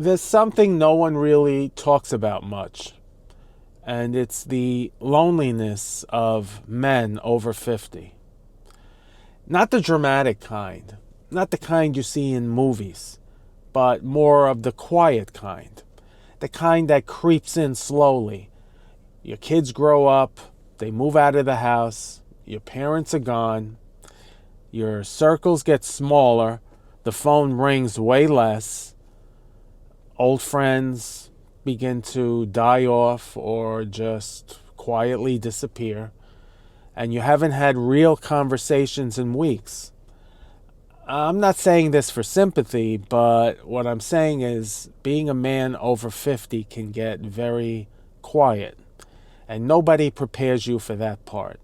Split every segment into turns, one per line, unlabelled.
There's something no one really talks about much, and it's the loneliness of men over 50. Not the dramatic kind, not the kind you see in movies, but more of the quiet kind, the kind that creeps in slowly. Your kids grow up, they move out of the house, your parents are gone, your circles get smaller, the phone rings way less, old friends begin to die off or just quietly disappear, and you haven't had real conversations in weeks. I'm not saying this for sympathy, but what I'm saying is being a man over 50 can get very quiet, and nobody prepares you for that part.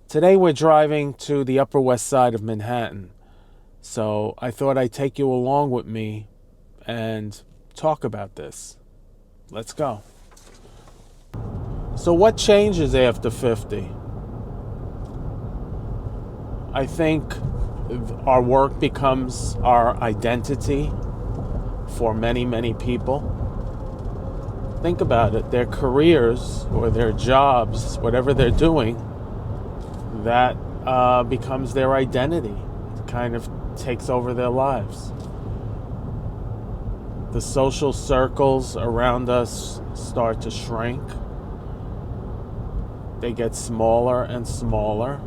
Today we're driving to the Upper West Side of Manhattan, so I thought I'd take you along with me and talk about this. Let's go. So what changes after 50? I think our work becomes our identity for many, many people. Think about it. Their careers or their jobs, whatever they're doing, that becomes their identity. It kind of takes over their lives. The social circles around us start to shrink. They get smaller and smaller.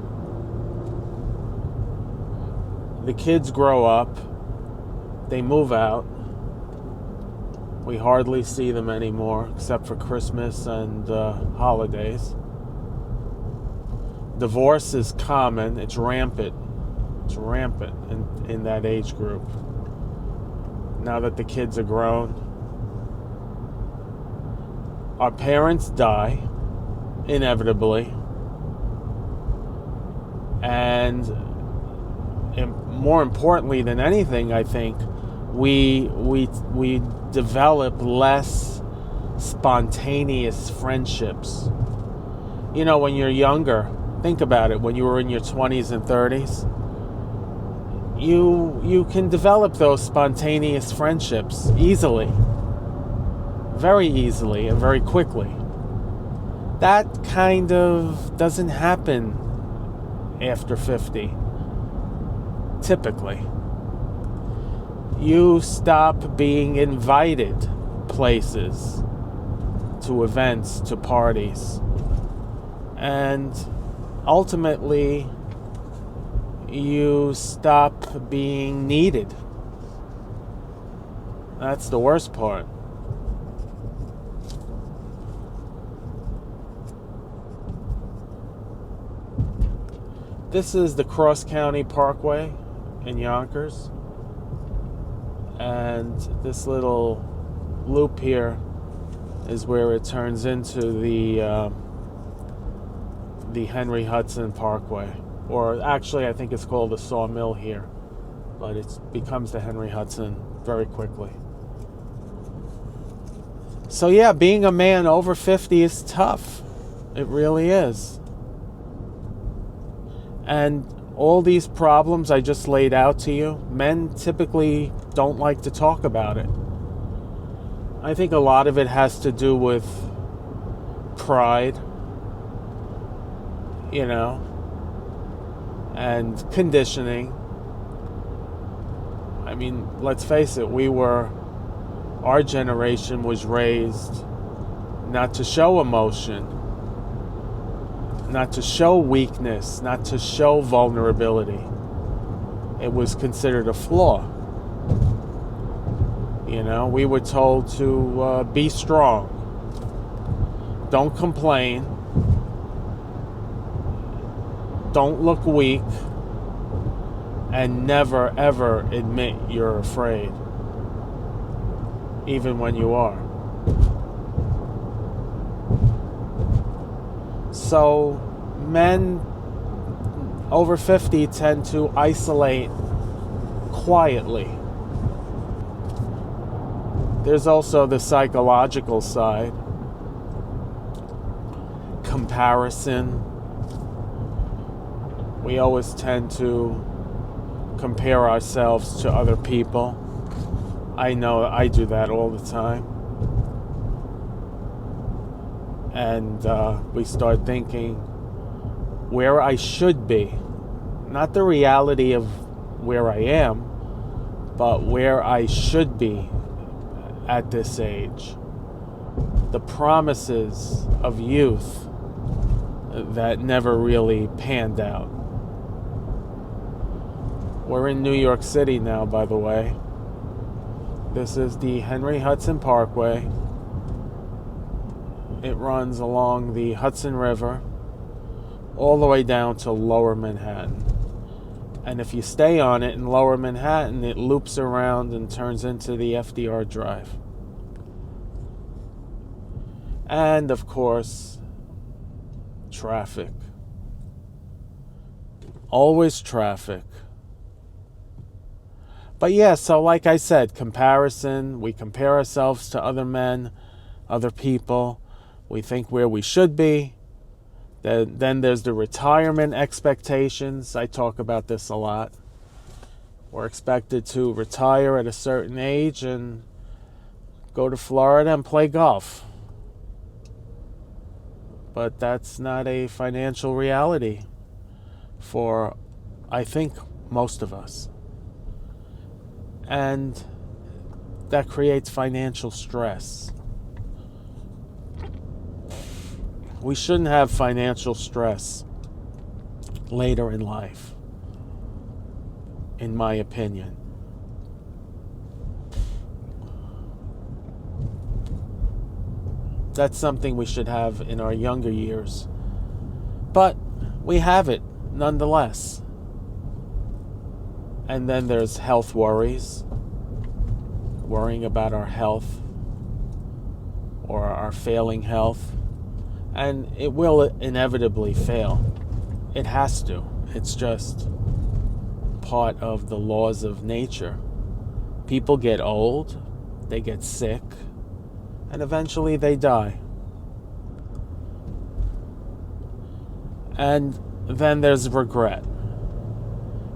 The kids grow up. They move out. We hardly see them anymore, except for Christmas and holidays. Divorce is common. It's rampant. It's rampant in that age group. Now that the kids are grown. Our parents die, inevitably. And more importantly than anything, I think, we develop less spontaneous friendships. You know, when you're younger, think about it, when you were in your 20s and 30s, you can develop those spontaneous friendships easily, very easily and very quickly. That kind of doesn't happen after 50, typically. You stop being invited places, to events, to parties, and ultimately you stop being needed. That's the worst part. This is the Cross County Parkway in Yonkers, and this little loop here is where it turns into the Henry Hudson Parkway. Or actually, I think it's called the Sawmill here, but it becomes the Henry Hudson very quickly. So yeah, being a man over 50 is tough. It really is. And all these problems I just laid out to you, men typically don't like to talk about it. I think a lot of it has to do with pride, you know, and conditioning. I mean, let's face it, our generation was raised not to show emotion, not to show weakness, not to show vulnerability. It was considered a flaw. You know, we were told to be strong. Don't complain. Don't look weak. And never, ever admit you're afraid. Even when you are. So, men over 50 tend to isolate quietly. There's also the psychological side. Comparison. We always tend to compare ourselves to other people. I know I do that all the time. And we start thinking where I should be. Not the reality of where I am, but where I should be at this age. The promises of youth that never really panned out. We're in New York City now, by the way. This is the Henry Hudson Parkway. It runs along the Hudson River all the way down to Lower Manhattan. And if you stay on it in Lower Manhattan, it loops around and turns into the FDR Drive. And, of course, traffic. Always traffic. But yeah, so like I said, comparison. We compare ourselves to other men, other people. We think where we should be. Then there's the retirement expectations. I talk about this a lot. We're expected to retire at a certain age and go to Florida and play golf. But that's not a financial reality for, I think, most of us. And that creates financial stress. We shouldn't have financial stress later in life, in my opinion. That's something we should have in our younger years. But we have it nonetheless. And then there's health worries, worrying about our health or our failing health. And it will inevitably fail. It has to. It's just part of the laws of nature. People get old, they get sick, and eventually they die. And then there's regret.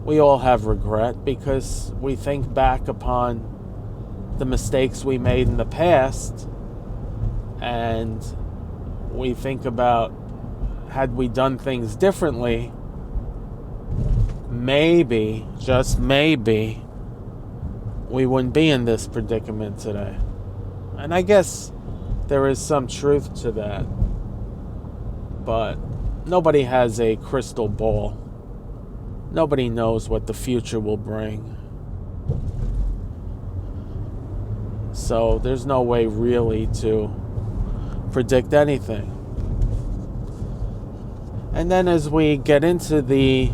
We all have regret because we think back upon the mistakes we made in the past, and we think about, had we done things differently, maybe, just maybe, we wouldn't be in this predicament today. And I guess there is some truth to that. But nobody has a crystal ball. Nobody knows what the future will bring. So there's no way really to predict anything. And then as we get into the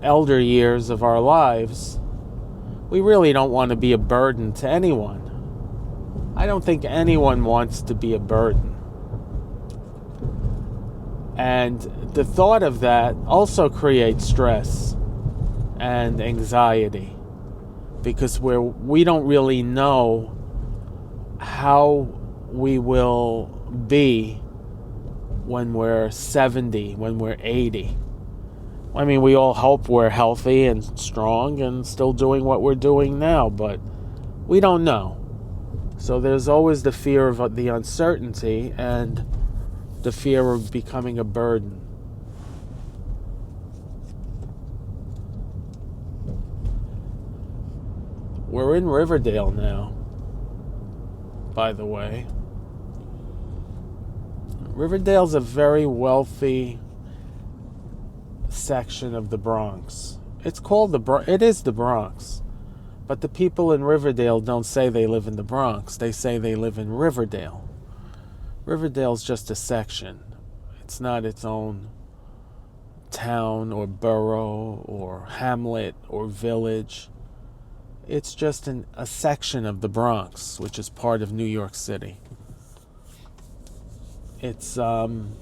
elder years of our lives, we really don't want to be a burden to anyone. I don't think anyone wants to be a burden. And the thought of that also creates stress and anxiety because we don't really know how we will be when we're 70, when we're 80. I mean, we all hope we're healthy and strong and still doing what we're doing now, but we don't know. So there's always the fear of the uncertainty and the fear of becoming a burden. We're in Riverdale now, by the way. Riverdale's a very wealthy section of the Bronx. It's called it is the Bronx. But the people in Riverdale don't say they live in the Bronx. They say they live in Riverdale. Riverdale's just a section. It's not its own town or borough or hamlet or village. It's just a section of the Bronx, which is part of New York City. It's and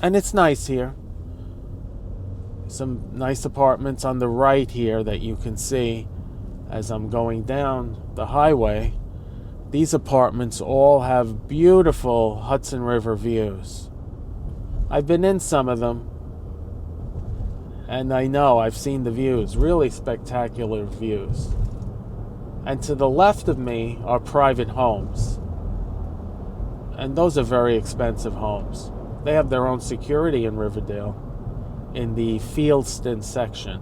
it's nice here. Some nice apartments on the right here that you can see as I'm going down the highway. These apartments all have beautiful Hudson River views. I've been in some of them, and I know I've seen the views, really spectacular views. And to the left of me are private homes. And those are very expensive homes. They have their own security in Riverdale, in the Fieldston section.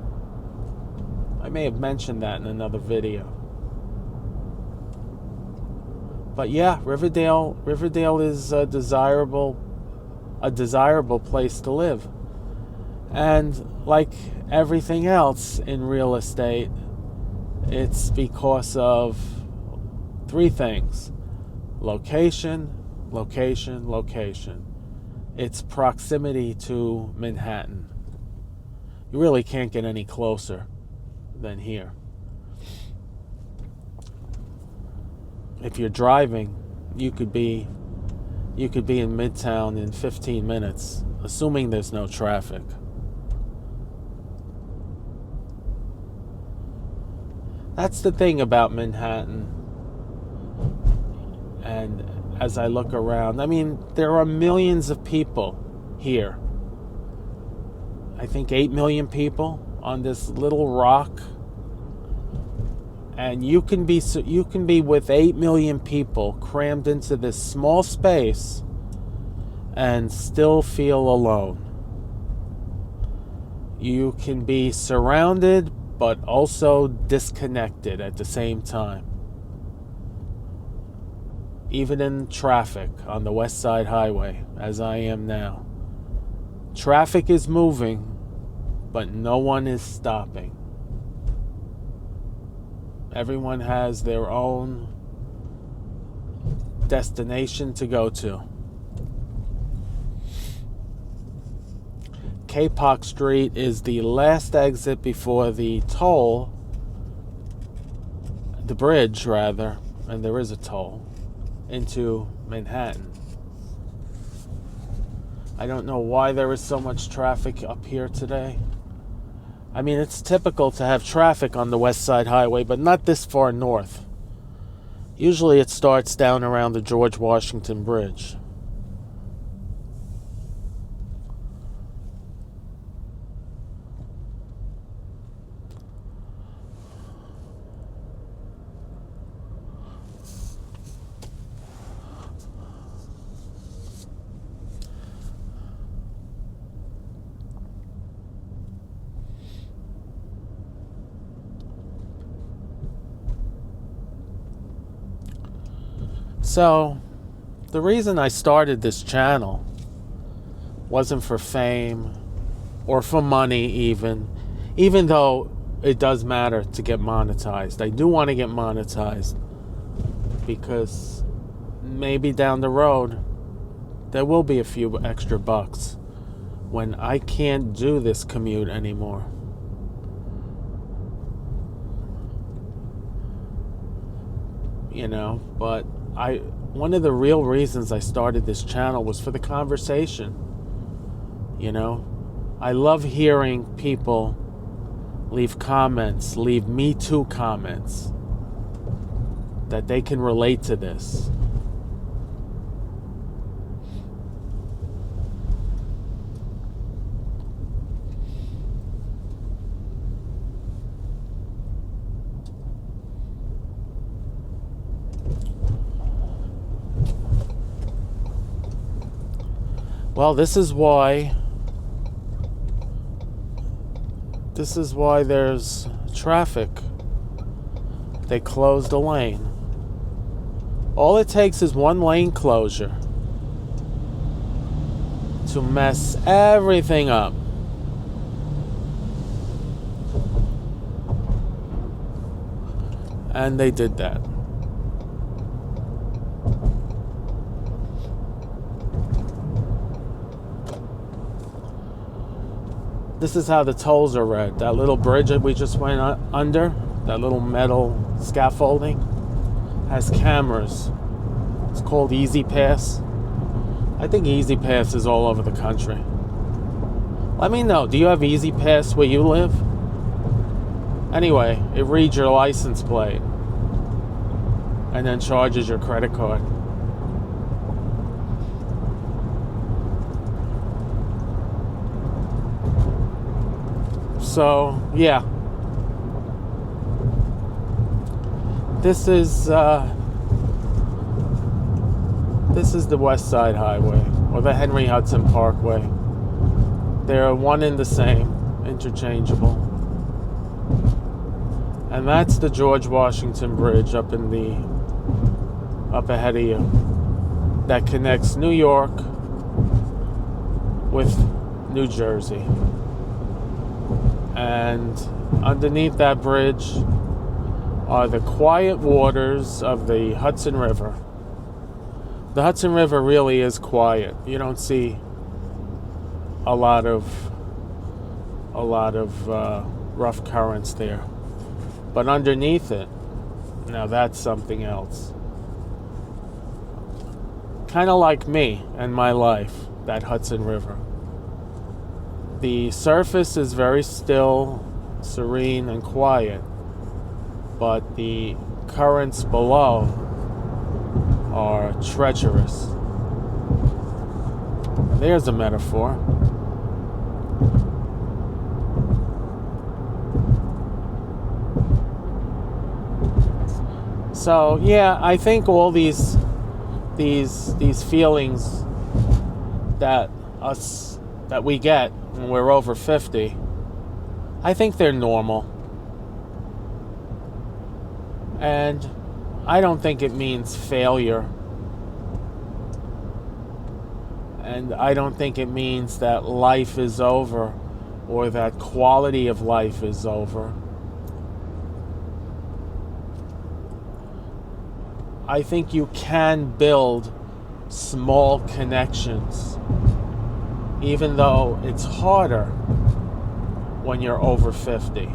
I may have mentioned that in another video. But yeah, Riverdale is a desirable place to live. And like everything else in real estate, it's because of three things: location, location, location. It's proximity to Manhattan. You really can't get any closer than here. If you're driving, you could be in Midtown in 15 minutes, assuming there's no traffic. That's the thing about Manhattan. And as I look around, I mean, there are millions of people here. I think 8 million people on this little rock. And you can be with 8 million people crammed into this small space and still feel alone. You can be surrounded but also disconnected at the same time. Even in traffic on the West Side Highway, as I am now. Traffic is moving, but no one is stopping. Everyone has their own destination to go to. Kapok Street is the last exit before the toll, the bridge rather, and there is a toll, into Manhattan. I don't know why there is so much traffic up here today. I mean, it's typical to have traffic on the West Side Highway, but not this far north. Usually it starts down around the George Washington Bridge. So, the reason I started this channel wasn't for fame or for money even though it does matter to get monetized. I do want to get monetized because maybe down the road there will be a few extra bucks when I can't do this commute anymore. You know, but one of the real reasons I started this channel was for the conversation. You know, I love hearing people leave comments, leave Me Too comments, that they can relate to this. Well, this is why there's traffic. They closed a lane. All it takes is one lane closure to mess everything up. And they did that. This is how the tolls are read. That little bridge that we just went under, that little metal scaffolding, has cameras. It's called Easy Pass. I think Easy Pass is all over the country. Let me know, do you have Easy Pass where you live? Anyway, it reads your license plate and then charges your credit card. So, yeah. This is the West Side Highway, or the Henry Hudson Parkway. They're one and the same, interchangeable. And that's the George Washington Bridge up ahead of you, that connects New York with New Jersey. And underneath that bridge are the quiet waters of the Hudson River. The Hudson River really is quiet. You don't see a lot of rough currents there. But underneath it, now that's something else. Kind of like me and my life, that Hudson River. The surface is very still, serene, and quiet, but the currents below are treacherous. There's a metaphor. So yeah, I think all these feelings that we get when we're over 50, I think they're normal. And I don't think it means failure. And I don't think it means that life is over or that quality of life is over. I think you can build small connections, even though it's harder when you're over 50.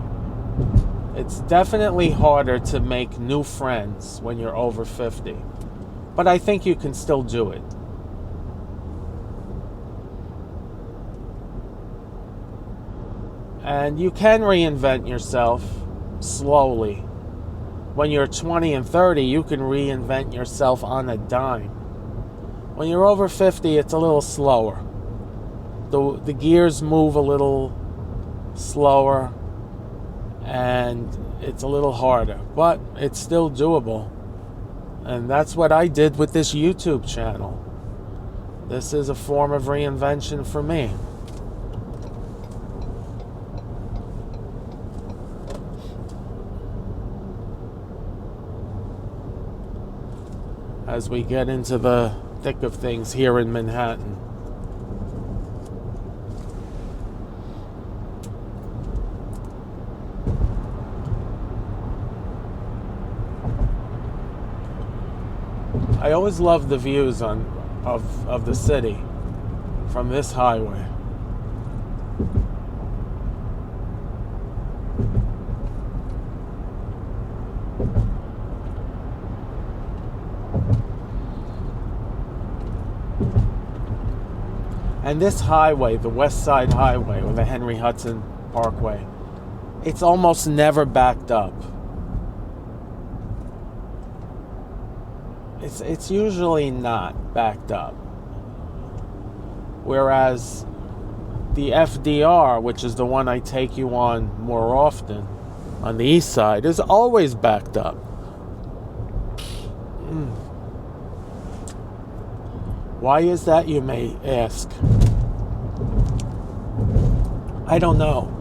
It's definitely harder to make new friends when you're over 50, but I think you can still do it. And you can reinvent yourself slowly. When you're 20 and 30, you can reinvent yourself on a dime. When you're over 50, it's a little slower. The gears move a little slower, and it's a little harder, but it's still doable. And that's what I did with this YouTube channel. This is a form of reinvention for me. As we get into the thick of things here in Manhattan. I always love the views of the city from this highway. And this highway, the West Side Highway, or the Henry Hudson Parkway, it's almost never backed up. It's usually not backed up. Whereas the FDR, which is the one I take you on more often, on the east side, is always backed up. Why is that, you may ask? I don't know.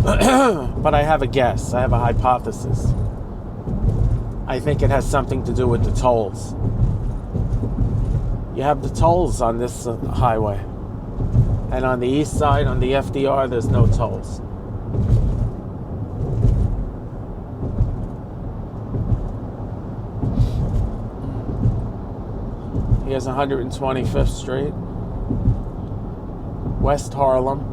But I have a guess. I have a hypothesis. I think it has something to do with the tolls. You have the tolls on this highway. And on the east side, on the FDR, there's no tolls. Here's 125th Street, West Harlem.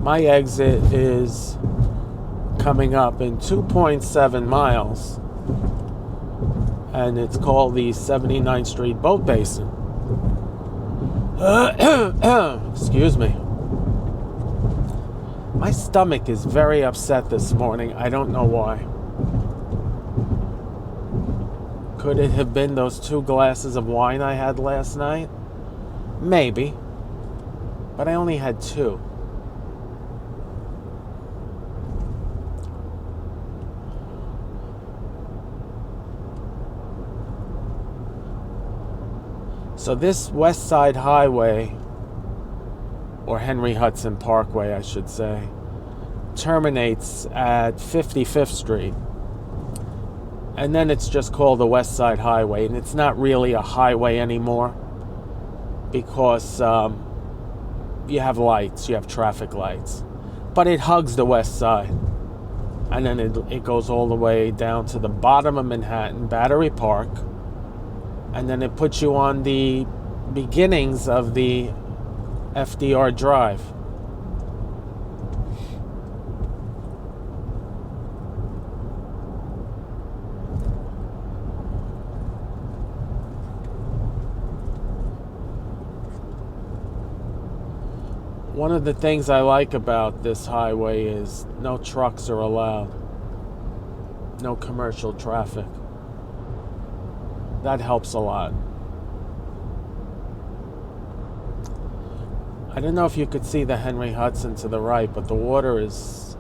My exit is coming up in 2.7 miles. And it's called the 79th Street Boat Basin. Excuse me. My stomach is very upset this morning. I don't know why. Could it have been those 2 glasses of wine I had last night? Maybe. But I only had 2. So this West Side Highway, or Henry Hudson Parkway, I should say, terminates at 55th Street. And then it's just called the West Side Highway. And it's not really a highway anymore because you have lights, you have traffic lights. But it hugs the West Side. And then it goes all the way down to the bottom of Manhattan, Battery Park. And then it puts you on the beginnings of the FDR Drive. One of the things I like about this highway is no trucks are allowed. No commercial traffic. That helps a lot. I don't know if you could see the Henry Hudson to the right, but the water is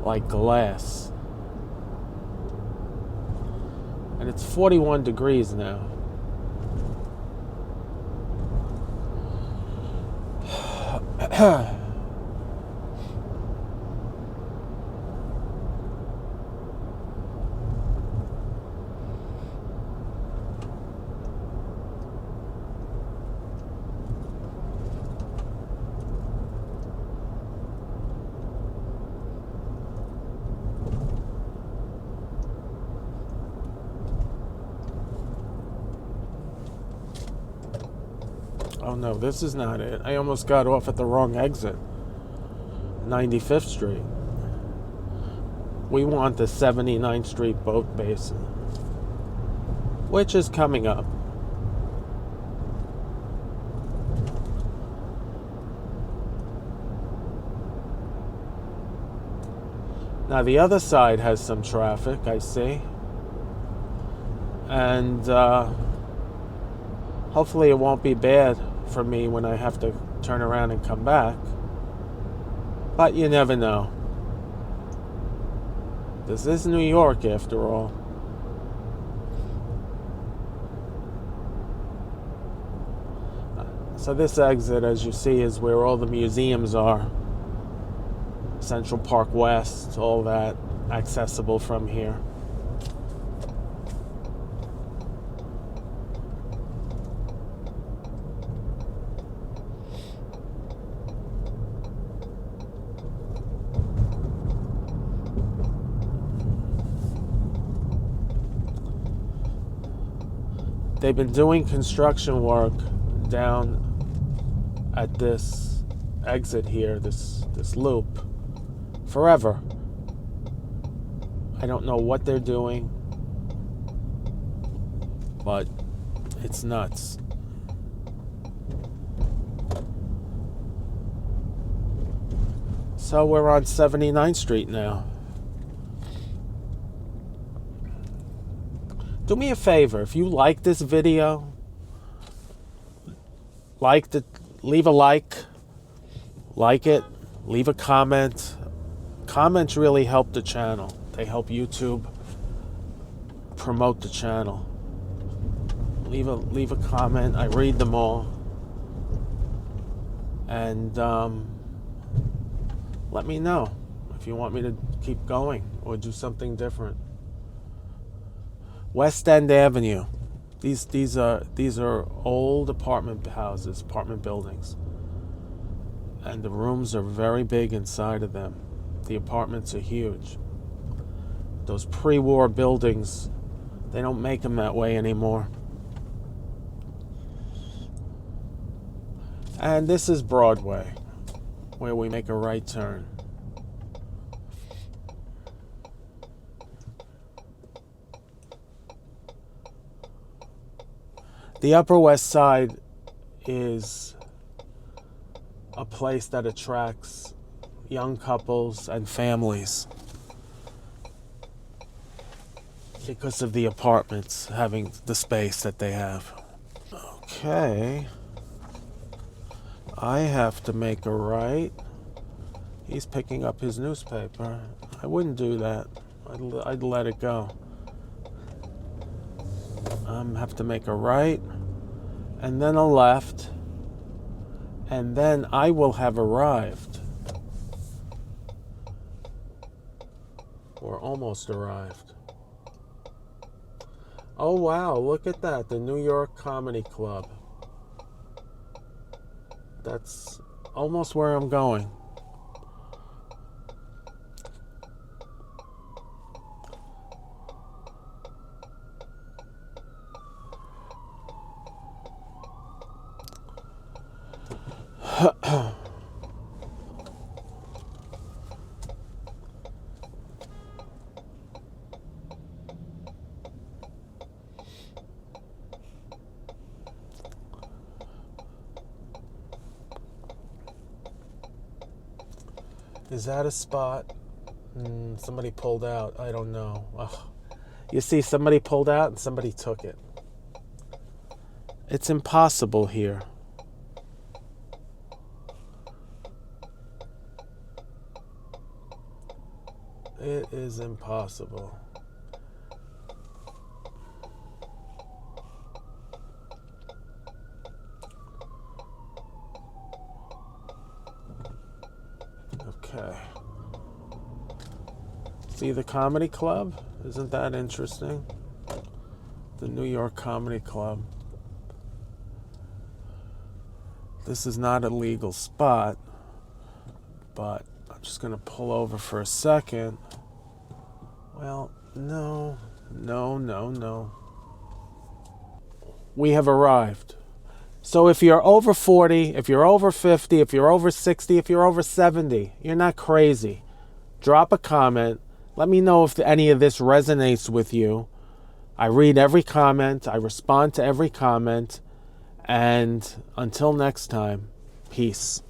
like glass. And it's 41 degrees now. Oh no, this is not it. I almost got off at the wrong exit. 95th Street. We want the 79th Street boat basin, which is coming up. Now the other side has some traffic, I see. And hopefully it won't be bad for me when I have to turn around and come back. But you never know. This is New York after all. So this exit, as you see, is where all the museums are. Central Park West, all that accessible from here. They've been doing construction work down at this exit here, this loop, forever. I don't know what they're doing, but it's nuts. So we're on 79th Street now. Do me a favor, if you like this video, leave a like it, leave a comment. Comments really help the channel. They help YouTube promote the channel. Leave a comment. I read them all. And let me know if you want me to keep going or do something different. West End Avenue. These are old apartment houses, apartment buildings. And the rooms are very big inside of them. The apartments are huge. Those pre-war buildings, they don't make them that way anymore. And this is Broadway, where we make a right turn. The Upper West Side is a place that attracts young couples and families. because of the apartments having the space that they have. Okay. I have to make a right. He's picking up his newspaper. I wouldn't do that. I'd let it go. Have to make a right, and then a left, and then I will have arrived. Or almost arrived. Oh wow, look at that, the New York Comedy Club. That's almost where I'm going. Is that a spot? Somebody pulled out. I don't know. Ugh. You see, somebody pulled out and somebody took it. It's impossible here. It is impossible. Okay. See the comedy club? Isn't that interesting? The New York Comedy Club. This is not a legal spot, but I'm just going to pull over for a second. Well, no. We have arrived. So if you're over 40, if you're over 50, if you're over 60, if you're over 70, you're not crazy. Drop a comment. Let me know if any of this resonates with you. I read every comment. I respond to every comment. And until next time, peace.